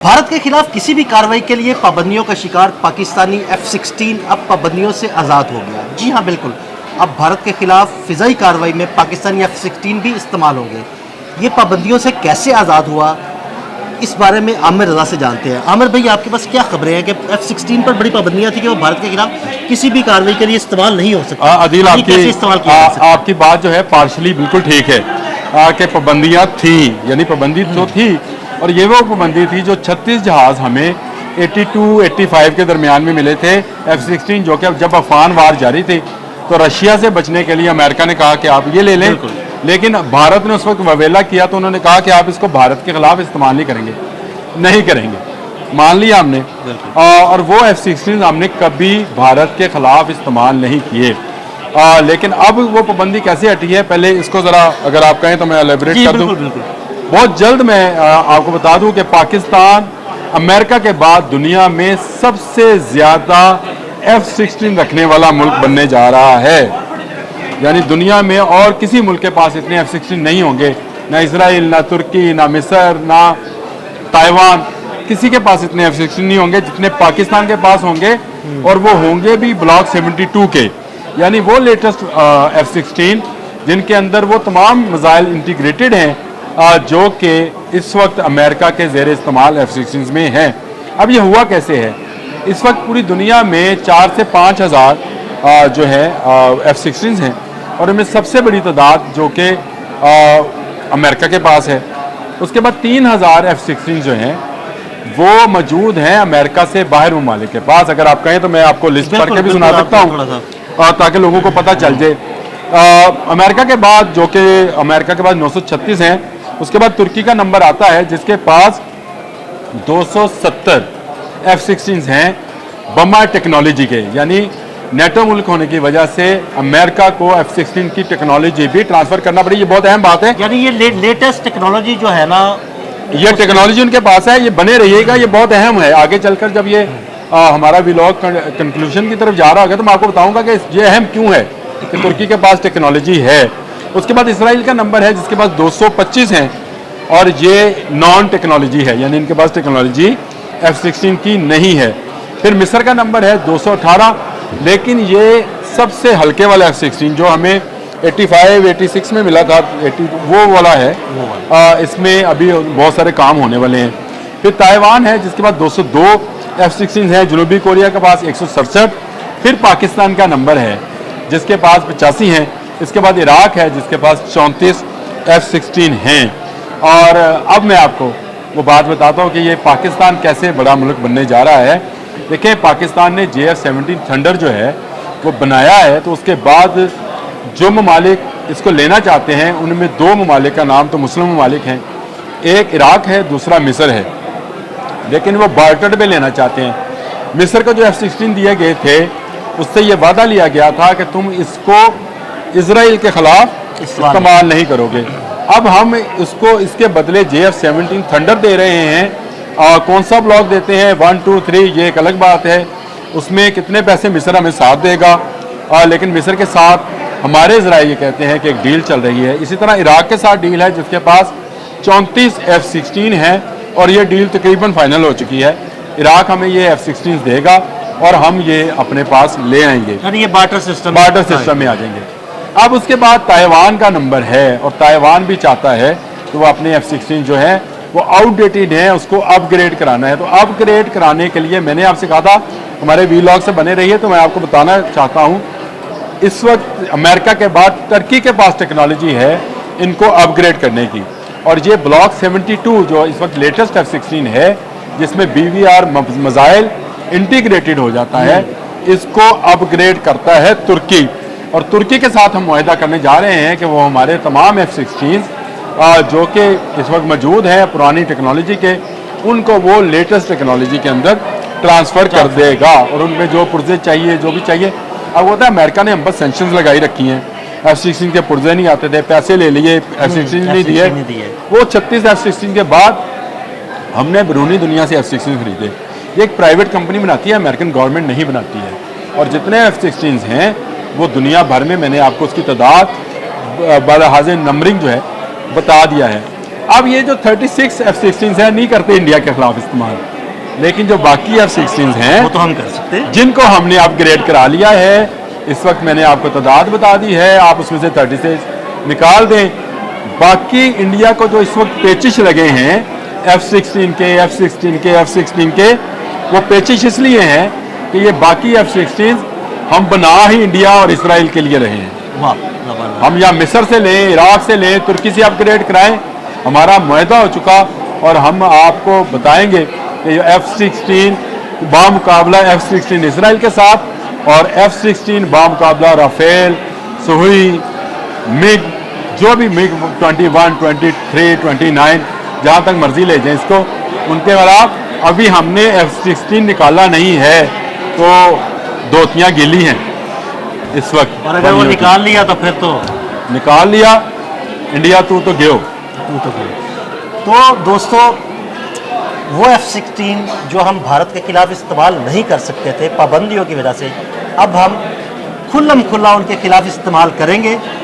भारत के खिलाफ किसी भी कार्रवाई के लिए पाबंदियों का शिकार पाकिस्तानी F-16 अब पाबंदियों से आज़ाद हो गया। जी हाँ, बिल्कुल। अब भारत के खिलाफ फ़िज़ाई कार्रवाई में पाकिस्तानी F-16 भी इस्तेमाल होंगे। ये पाबंदियों से कैसे आज़ाद हुआ, इस बारे में आमिर रज़ा से जानते हैं। आमिर भाई, आपके पास क्या खबरें हैं कि F-16 पर बड़ी पाबंदियाँ थी कि वो भारत के खिलाफ किसी भी कार्रवाई के लिए इस्तेमाल नहीं हो सकता। आदिल, आपकी बात जो है पार्शली बिल्कुल ठीक है कि पाबंदियाँ थी, यानी पाबंदी तो थी, और ये वो पाबंदी थी जो 36 जहाज़ हमें 82-85 के दरमियान में मिले थे F-16, जो कि जब अफगान वार जारी थी तो रशिया से बचने के लिए अमेरिका ने कहा कि आप ये ले लें, लेकिन भारत ने उस वक्त ववेला किया तो उन्होंने कहा कि आप इसको भारत के खिलाफ इस्तेमाल नहीं करेंगे। मान लिया हमने, और वो F-16 हमने कभी भारत के खिलाफ इस्तेमाल नहीं किए। लेकिन अब वो पाबंदी कैसे हटी है, पहले इसको ज़रा अगर आप कहें तो मैं एलेबरेट कर दूँ। बहुत जल्द मैं आपको बता दूं कि पाकिस्तान अमेरिका के बाद दुनिया में सबसे ज़्यादा F-16 रखने वाला मुल्क बनने जा रहा है। यानी दुनिया में और किसी मुल्क के पास इतने F-16 नहीं होंगे, ना इसराइल, ना तुर्की, ना मिस्र, ना ताइवान, किसी के पास इतने F-16 नहीं होंगे जितने पाकिस्तान के पास होंगे, और वो होंगे भी ब्लॉक 72 के, यानी वो लेटेस्ट F-16 जिनके अंदर वो तमाम मिसाइल इंटीग्रेटेड हैं जो कि इस वक्त अमेरिका के ज़ेर इस्तेमाल F-16 में हैं। अब ये हुआ कैसे है, इस वक्त पूरी दुनिया में 4 से 5 हज़ार जो है F-16 हैं, और इनमें सबसे बड़ी तादाद जो कि अमेरिका के पास है। उसके बाद 3000 F-16 जो हैं वो मौजूद हैं अमेरिका से बाहर ममालिक के पास। अगर आप कहें तो मैं आपको लिस्ट पढ़ के भी सुना सकता हूँ ताकि लोगों को पता चल जाए। अमेरिका के बाद 936 हैं। उसके बाद तुर्की का नंबर आता है जिसके पास 270 F-16 हैं बमा टेक्नोलॉजी के, यानी नेटो मुल्क होने की वजह से अमेरिका को F-16 की टेक्नोलॉजी भी ट्रांसफर करना पड़ी। ये बहुत अहम बात है, यानी ये लेटेस्ट टेक्नोलॉजी जो है ना, ये टेक्नोलॉजी उनके पास है, ये बने रहिएगा, ये बहुत अहम है। आगे चलकर जब ये हमारा व्लॉग कंक्लूजन की तरफ जा रहा होगा तो मैं आपको बताऊंगा कि ये अहम क्यों है कि तुर्की के पास टेक्नोलॉजी है। उसके बाद इसराइल का नंबर है जिसके पास 225 हैं, और ये नॉन टेक्नोलॉजी है, यानी इनके पास टेक्नोलॉजी F-16 की नहीं है। फिर मिस्र का नंबर है 218, लेकिन ये सबसे हल्के वाला F-16 जो हमें 85-86 में मिला था, 80 वो वाला है। इसमें अभी बहुत सारे काम होने वाले हैं। फिर ताइवान है जिसके पास 202 F-16 है, जनूबी कोरिया के पास 167, फिर पाकिस्तान का नंबर है जिसके पास 85 हैं। इसके बाद इराक है जिसके पास 34 F-16 हैं। और अब मैं आपको वो बात बताता हूँ कि ये पाकिस्तान कैसे बड़ा मुल्क बनने जा रहा है। देखिए, पाकिस्तान ने JF-17 थंडर जो है वो बनाया है, तो उसके बाद जो ममालिक इसको लेना चाहते हैं उनमें 2 ममालिक का नाम तो मुस्लिम ममालिक हैं, एक इराक है, दूसरा मिस्र है, लेकिन वो बार्टर पे लेना चाहते हैं। मिस्र को जो F-16 दिए गए थे उससे ये वादा लिया गया था कि तुम इसको इसराइल के खिलाफ इस्तेमाल नहीं करोगे। अब हम इसको इसके बदले JF-17 थंडर दे रहे हैं। कौन सा ब्लॉक देते हैं, 1, 2, 3, ये एक अलग बात है। उसमें कितने पैसे मिस्र हमें साथ देगा, लेकिन मिस्र के साथ हमारे ज़राए ये कहते हैं कि एक डील चल रही है। इसी तरह इराक के साथ डील है जिसके पास 34 F-16 हैं, और ये डील तकरीबन फाइनल हो चुकी है। इराक हमें ये F-16 देगा और हम ये अपने पास ले आएंगे, यानी ये बार्टर सिस्टम में आ जाएंगे। अब उसके बाद ताइवान का नंबर है, और ताइवान भी चाहता है कि वो अपने F-16 जो है वो आउटडेटेड है, उसको अपग्रेड कराना है। तो अपग्रेड कराने के लिए मैंने आपसे कहा था हमारे व्लॉग से बने रहिए, तो मैं आपको बताना चाहता हूँ इस वक्त अमेरिका के बाद तुर्की के पास टेक्नोलॉजी है इनको अपग्रेड करने की। और ये ब्लॉक 72 जो इस वक्त लेटेस्ट F-16 है जिसमें BVR मिसाइल इंटीग्रेटेड हो जाता है, इसको अपग्रेड करता है तुर्की। और तुर्की के साथ हम मुआहदा करने जा रहे हैं कि वो हमारे तमाम F-16 जो कि इस वक्त मौजूद हैं पुरानी टेक्नोलॉजी के, उनको वो लेटेस्ट टेक्नोलॉजी के अंदर ट्रांसफ़र कर देगा, और उनमें जो पुर्जे चाहिए, जो भी चाहिए। अब होता है अमेरिका ने हम पर सेंक्शंस लगाई रखी हैं, F-16 के पुर्जे नहीं आते थे, पैसे ले लिए, F-16 नहीं दिए। वो 36 F-16 के बाद हमने बैरूनी दुनिया से F-16 खरीदे। ये एक प्राइवेट कंपनी बनाती है, अमेरिकन गवर्नमेंट नहीं बनाती है। और जितने F-16 हैं वो दुनिया भर में, मैंने आपको उसकी तादाद बलहाज़ नंबरिंग जो है बता दिया है। अब ये जो 36 F-16 है नहीं करते इंडिया के खिलाफ इस्तेमाल, लेकिन जो बाकी F-16 हैं वो तो हम कर सकते हैं। जिनको हमने अपग्रेड करा लिया है, इस वक्त मैंने आपको तादाद बता दी है, आप उसमें से 36 निकाल दें। बाकी इंडिया को जो इस वक्त पेचिश लगे हैं F-16 के, F-16 के, F-16 के, वो पेचिश इसलिए हैं कि ये बाकी F-16 हम बना ही इंडिया और इसराइल के लिए रहे हैं। वाह जबरदस्त। हम या मिस्र से लें, इराक से लें, तुर्की से अपग्रेड कराएं, हमारा मुआहदा हो चुका। और हम आपको बताएंगे कि F-16 बामुकाबला F-16 इसराइल के साथ और F-16 बामुकाबला राफेल, सुहुई, मिग, जो भी मिग 21, 23, 29 जहाँ तक मर्जी ले जाएं इसको, उनके खिलाफ अभी हमने F-16 निकाला नहीं है, तो दोतियाँ गिली हैं इस वक्त। और अगर वो निकाल लिया तो फिर तो निकाल लिया, इंडिया तू तो गयो। तो दोस्तों, वो F-16 जो हम भारत के खिलाफ इस्तेमाल नहीं कर सकते थे पाबंदियों की वजह से, अब हम खुल्लम खुल्ला उनके खिलाफ इस्तेमाल करेंगे।